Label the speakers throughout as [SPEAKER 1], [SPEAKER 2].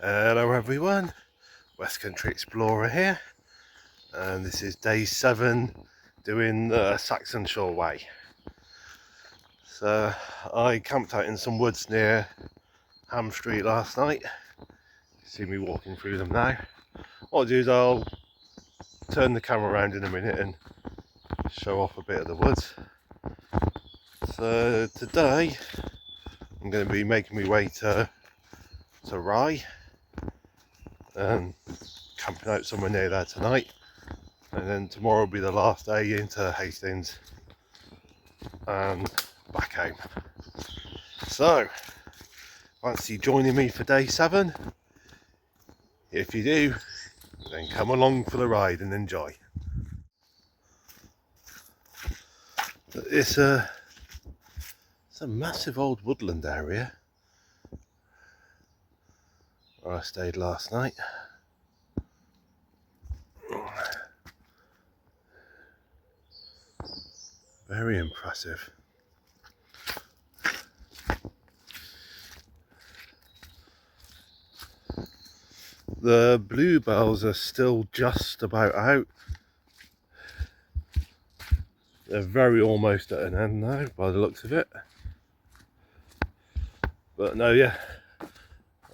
[SPEAKER 1] Hello everyone, West Country Explorer here, and this is day 7 doing the Saxon Shore Way. So I camped out in some woods near Ham Street last night. You see me walking through them now. What I'll do is I'll turn the camera around in a minute and show off a bit of the woods. So today I'm going to be making my way to Rye and camping out somewhere near there tonight, and then tomorrow will be the last day into Hastings and back home. So fancy joining me for day 7? If you do, then come along for the ride and enjoy. It's a massive old woodland area where I stayed last night. Very impressive. The bluebells are still just about out. They're very almost at an end now by the looks of it. But no, yeah,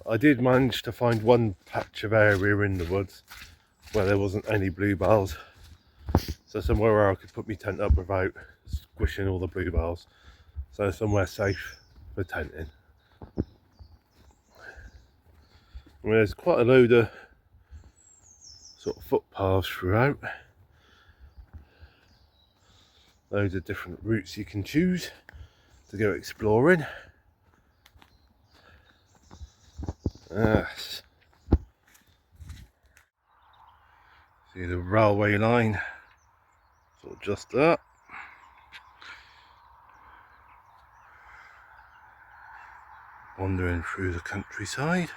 [SPEAKER 1] I did manage to find one patch of area in the woods where there wasn't any bluebells. So somewhere where I could put my tent up without squishing all the bluebells. So somewhere safe for tenting. I mean, there's quite a load of sort of footpaths throughout. Loads of different routes you can choose to go exploring. Yes. See the railway line, sort of just up. Wandering through the countryside.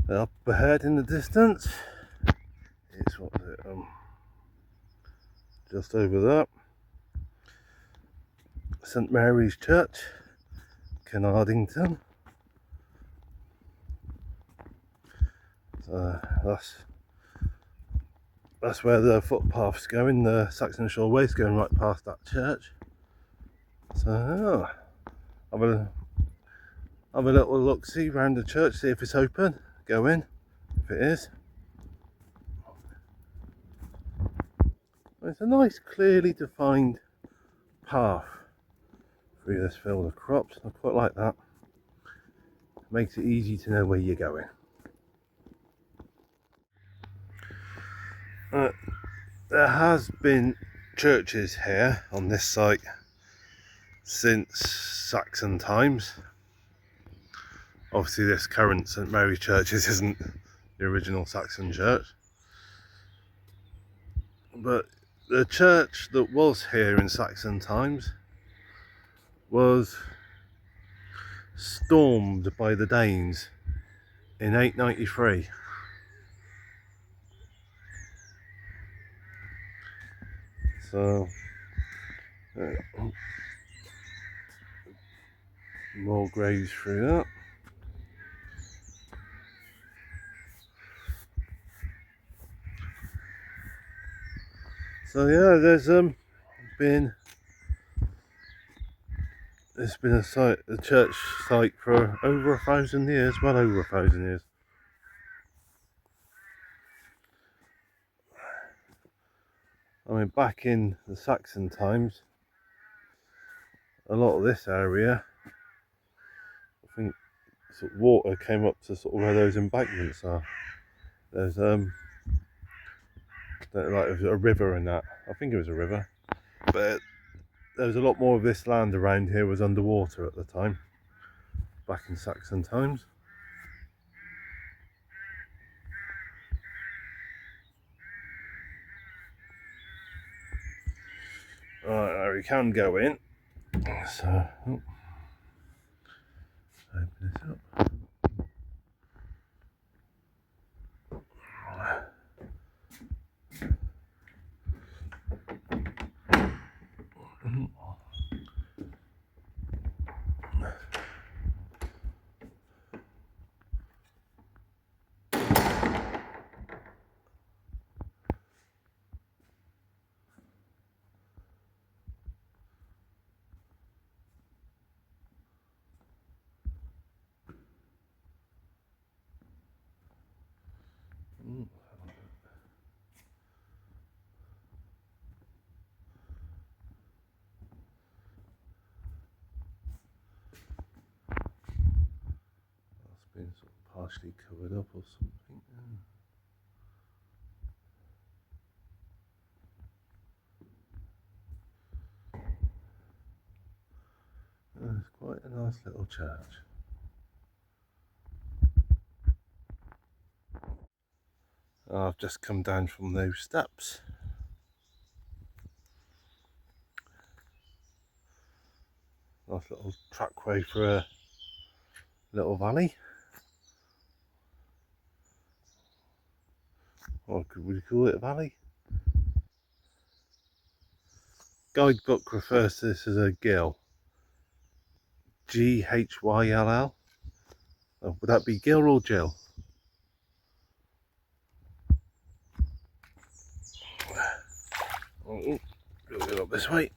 [SPEAKER 1] Up ahead in the distance, it's what is it? Just over there, St Mary's Church, Kenardington. So that's where the footpath's going. The Saxon Shore Way's going right past that church. So have a little look, see around the church, see if it's open. Go in if it is. It's a nice, clearly defined path through this field of crops. I quite like that. Makes it easy to know where you're going. There has been churches here on this site since Saxon times. Obviously this current St Mary's Church isn't the original Saxon church, but the church that was here in Saxon times was stormed by the Danes in 893. So more graves through that. So yeah, there's been a church site for over 1,000 years, well over 1,000 years. I mean, back in the Saxon times, a lot of this area, I think, sort of water came up to sort of where those embankments are. There's like a river and that. I think it was a river, but there was a lot more of this land around here was underwater at the time, back in Saxon times. Right, now we can go in. So Open this up. It's been sort of partially covered up or something. It's quite a nice little church. I've just come down from those steps. Nice little trackway for a little valley. Or could we call it a valley? Guidebook refers to this as a gill. G-H-Y-L-L. Oh, would that be Gill or Jill? Oh, go up this way.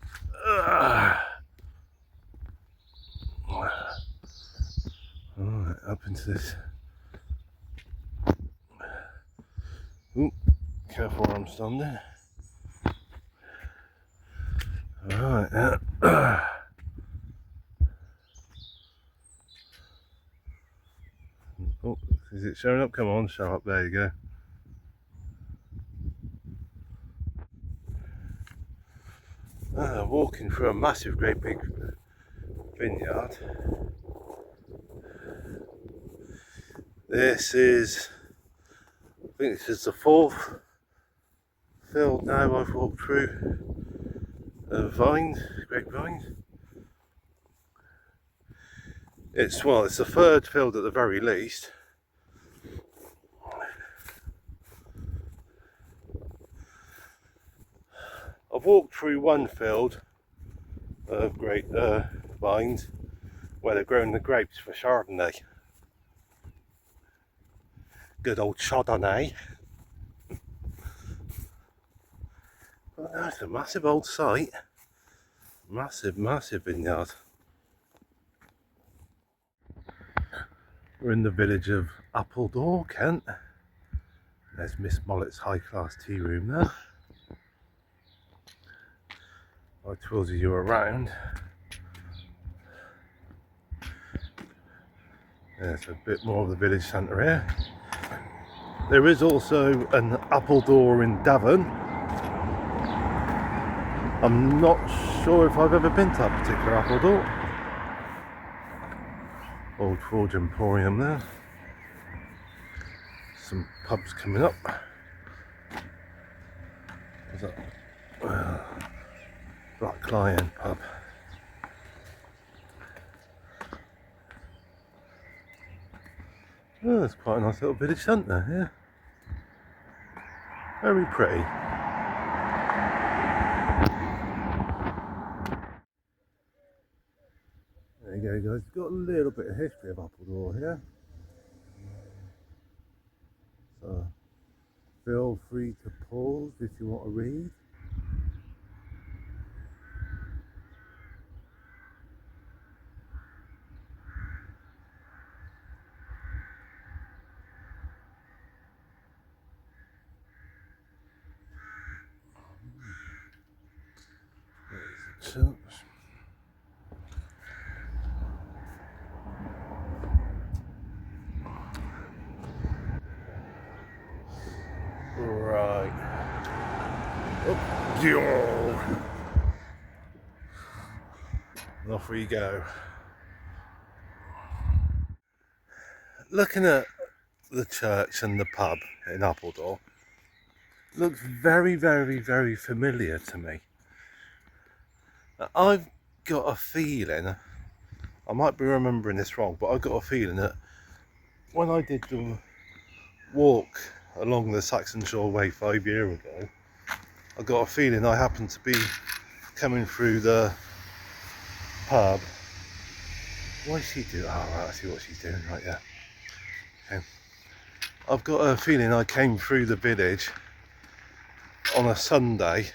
[SPEAKER 1] Alright, up into this. Ooh, careful where I'm standing. Alright, oh, is it showing up? Come on, show up. There you go. Walking through a massive, great big vineyard. This is, I think this is the fourth field now I've walked through of vines, grapevines. It's the third field at the very least. I've walked through one field of great vines where they're growing the grapes for Chardonnay. Good old Chardonnay. But that's a massive old site. Massive, massive vineyard. We're in the village of Appledore, Kent. There's Miss Mollett's high class tea room there. I told you were around. There's a bit more of the village centre here. There is also an Appledore in Devon. I'm not sure if I've ever been to that particular Appledore. Old Forge Emporium there. Some pubs coming up. What's that? Black Lion pub. Oh, that's quite a nice little village centre here. Very pretty. There you go, guys. Got a little bit of history of Appledore here. So feel free to pause if you want to read. There's the church. Right. Up you. Off we go. Looking at the church and the pub in Appledore looks very, very, very familiar to me. I've got a feeling I might be remembering this wrong, but I got a feeling that when I did the walk along the Saxon Way 5 years ago, I got a feeling I happened to be coming through the pub. What is she doing? Oh, right, I see what she's doing right there. Okay. I've got a feeling I came through the village on a Sunday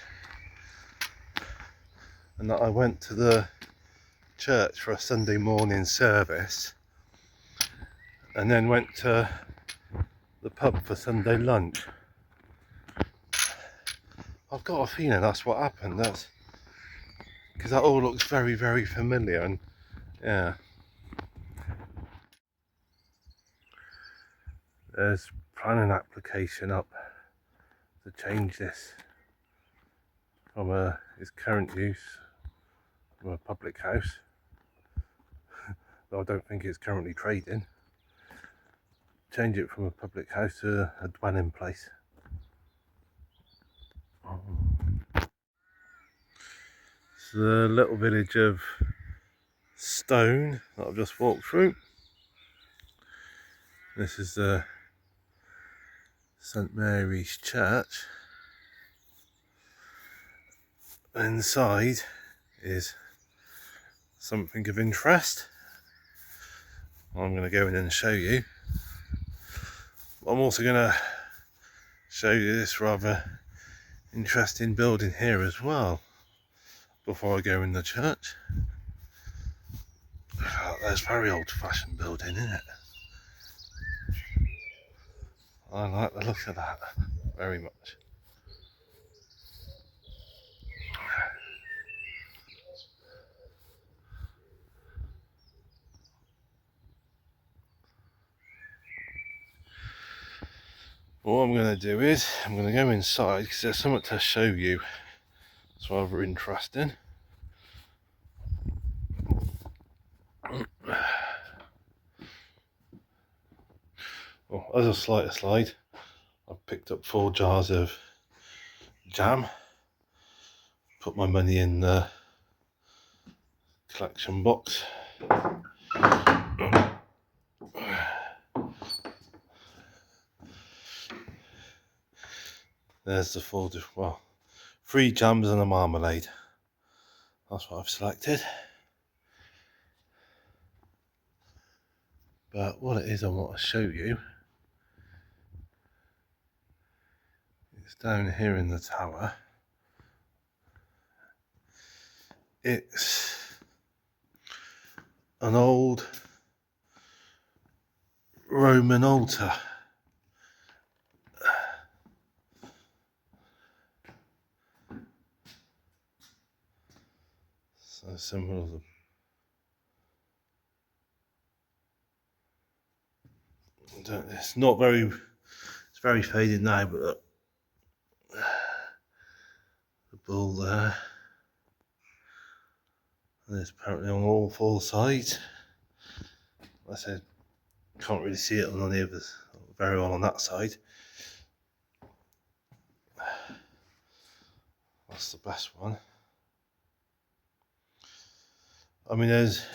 [SPEAKER 1] and that I went to the church for a Sunday morning service and then went to the pub for Sunday lunch. I've got a feeling that's what happened. That's because that all looks very, very familiar. And yeah, there's planning application up to change this from its current use from a public house, though I don't think it's currently trading. Change it from a public house to a dwelling place. It's the little village of Stone that I've just walked through. This is the St Mary's Church. Inside is something of interest. I'm going to go in and show you. I'm also going to show you this rather interesting building here as well before I go in the church. Oh, that's very old-fashioned building, isn't it? I like the look of that very much. What I'm going to do is I'm going to go inside because there's something to show you. It's rather interesting. Well, as a slight aside, I've picked up 4 jars of jam, put my money in the collection box. There's the 3 jams and a marmalade. That's what I've selected. But what it is I want to show you is down here in the tower. It's an old Roman altar. So symbol of the it's not very, it's very faded now, but look, the bull there, and it's apparently on all 4 sides. Like I said, can't really see it on any of us very well on that side. That's the best one. I mean, there's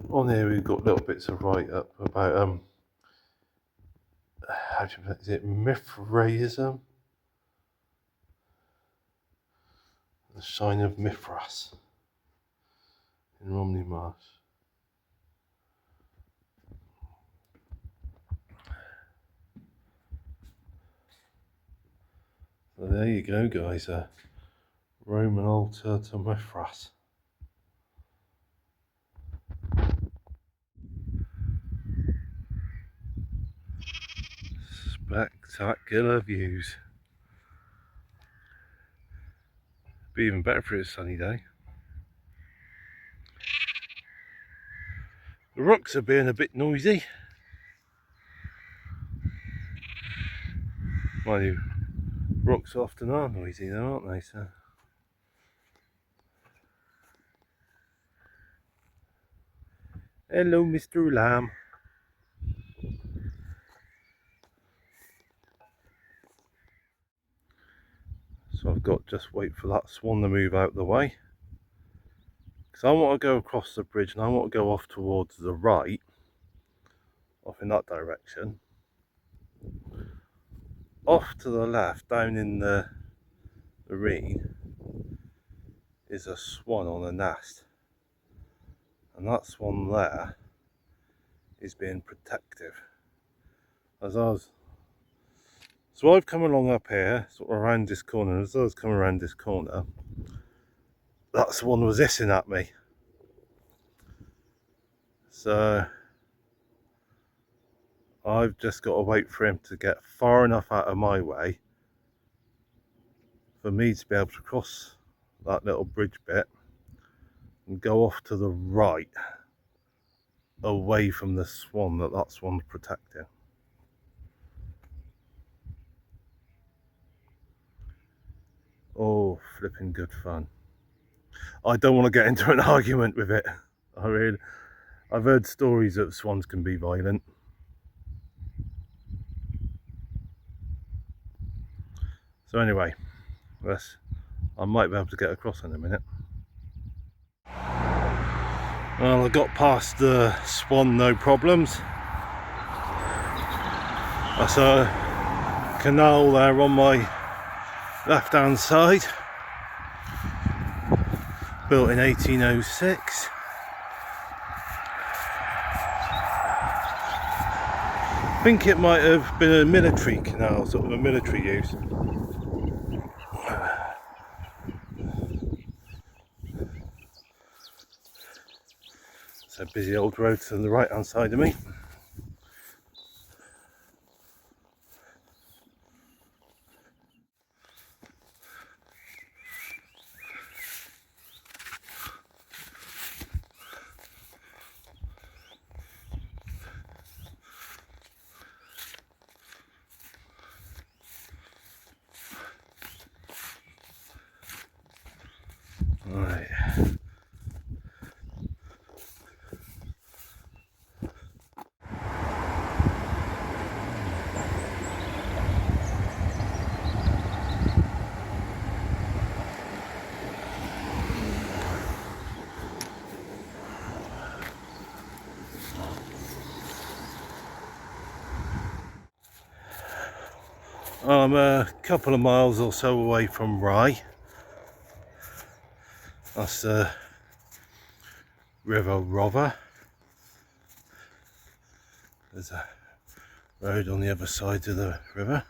[SPEAKER 1] on here we've got little bits of write up about how do you pronounce it? Is it Mithraism? The Shine of Mithras in Romney Marsh. So there you go, guys, a Roman altar to Mithras. Spectacular views. Be even better for a sunny day. The rooks are being a bit noisy. Mind you, rooks often are noisy though, aren't they? So hello, Mr. Lamb. So I've got to just wait for that swan to move out the way, because I want to go across the bridge and I want to go off towards the right, off in that direction. Off to the left, down in the marine, is a swan on a nest, and that swan there is being protective. So I've come along up here, sort of around this corner, and as I was coming around this corner, that swan was hissing at me. So I've just got to wait for him to get far enough out of my way for me to be able to cross that little bridge bit and go off to the right, away from the swan that swan's protecting. Oh, flipping good fun. I don't want to get into an argument with it. I've heard stories that swans can be violent. So anyway, I might be able to get across in a minute. Well, I got past the swan, no problems. That's a canal there on my left hand side, built in 1806. I think it might have been a military canal, sort of a military use. It's a busy old road to the right hand side of me. Right. I'm a couple of miles or so away from Rye. That's the River Rother. There's a road on the other side of the river.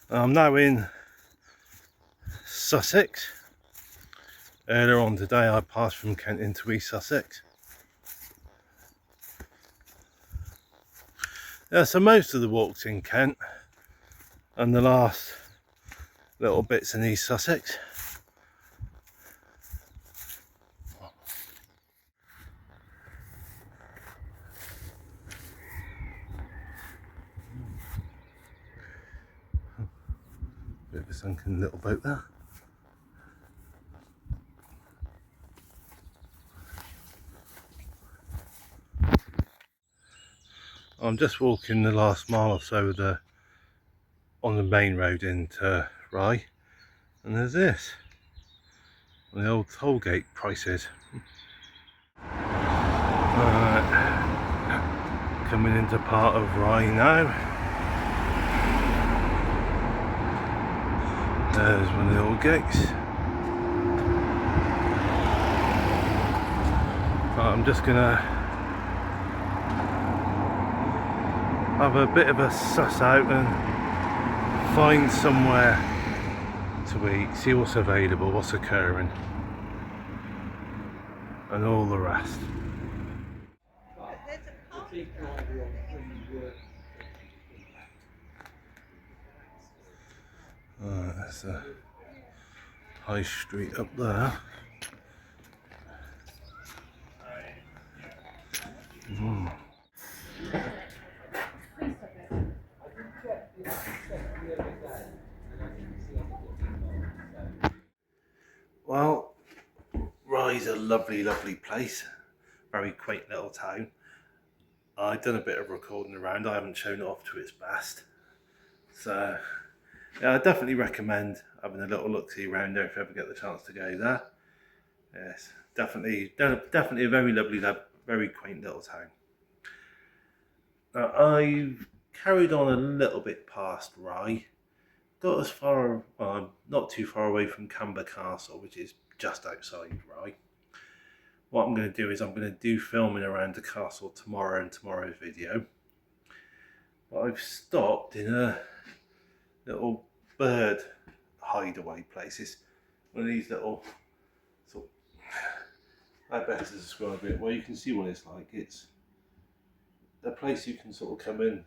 [SPEAKER 1] I'm now in Sussex. Earlier on today I passed from Kent into East Sussex. Yeah, so most of the walks in Kent and the last little bits in East Sussex. Bit of a sunken little boat there. I'm just walking the last mile or so on the main road into Rye, and there's this, the old toll gate prices. Coming into part of Rye now. There's one of the old gates. Right, I'm just gonna have a bit of a suss out and find somewhere to eat, see what's available, what's occurring, and all the rest. There's a high street up there. Well, Rye's a lovely, lovely place. Very quaint little town. I've done a bit of recording around. I haven't shown it off to its best. So yeah, I definitely recommend having a little look-see around there if you ever get the chance to go there. Yes, definitely a very lovely, very quaint little town. Now, I've carried on a little bit past Rye, got as far, not too far away from Camber Castle, which is just outside Rye. What I'm going to do is I'm going to do filming around the castle tomorrow in tomorrow's video. But I've stopped in a little bird hideaway place. It's one of these little sort of, I better describe it, where you can see what it's like. It's a place you can sort of come in,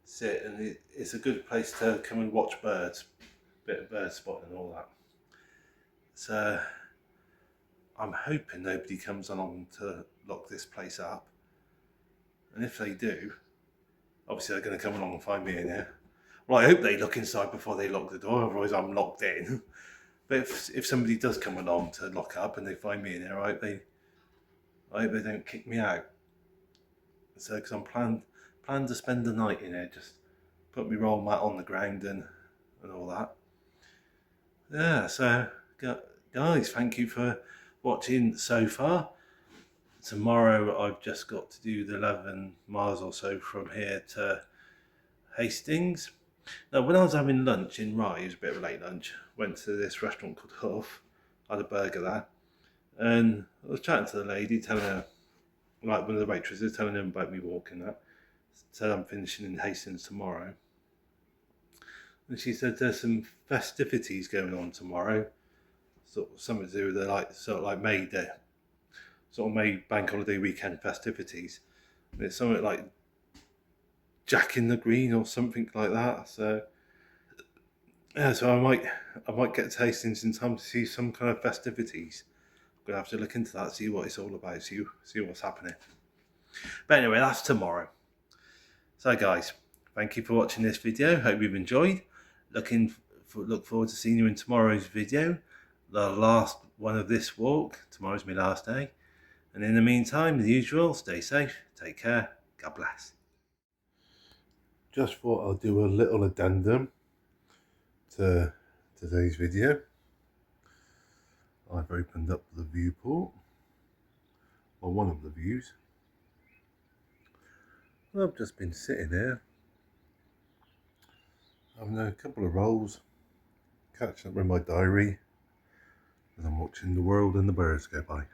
[SPEAKER 1] sit, and it's a good place to come and watch birds, bit of bird spotting and all that. So I'm hoping nobody comes along to lock this place up, and if they do, obviously they're going to come along and find me in here. Well, I hope they look inside before they lock the door, otherwise I'm locked in. But if somebody does come along to lock up and they find me in here, I hope they don't kick me out. So, because I'm plan to spend the night in here, just put my roll mat on the ground and all that. Yeah, so guys, thank you for watching so far. Tomorrow I've just got to do the 11 miles or so from here to Hastings. Now, when I was having lunch in Rye, it was a bit of a late lunch, went to this restaurant called Huff, had a burger there, and I was chatting to the lady, telling her, like one of the waitresses, telling them about me walking that, said I'm finishing in Hastings tomorrow. And she said there's some festivities going on tomorrow, sort of something to do with the May Day, sort of May Bank Holiday weekend festivities. And it's something like Jack in the Green or something like that. So yeah, so I might get to Hastings in time to see some kind of festivities. I'm gonna have to look into that, see what it's all about, see what's happening. But anyway, that's tomorrow. So guys, thank you for watching this video. Hope you've enjoyed. Look forward to seeing you in tomorrow's video, the last one of this walk. Tomorrow's my last day. And in the meantime, as usual, stay safe, take care, God bless. Just thought I'll do a little addendum to today's video. I've opened up the viewport, or one of the views. I've just been sitting here, having a couple of rolls, catching up with my diary, as I'm watching the world and the birds go by.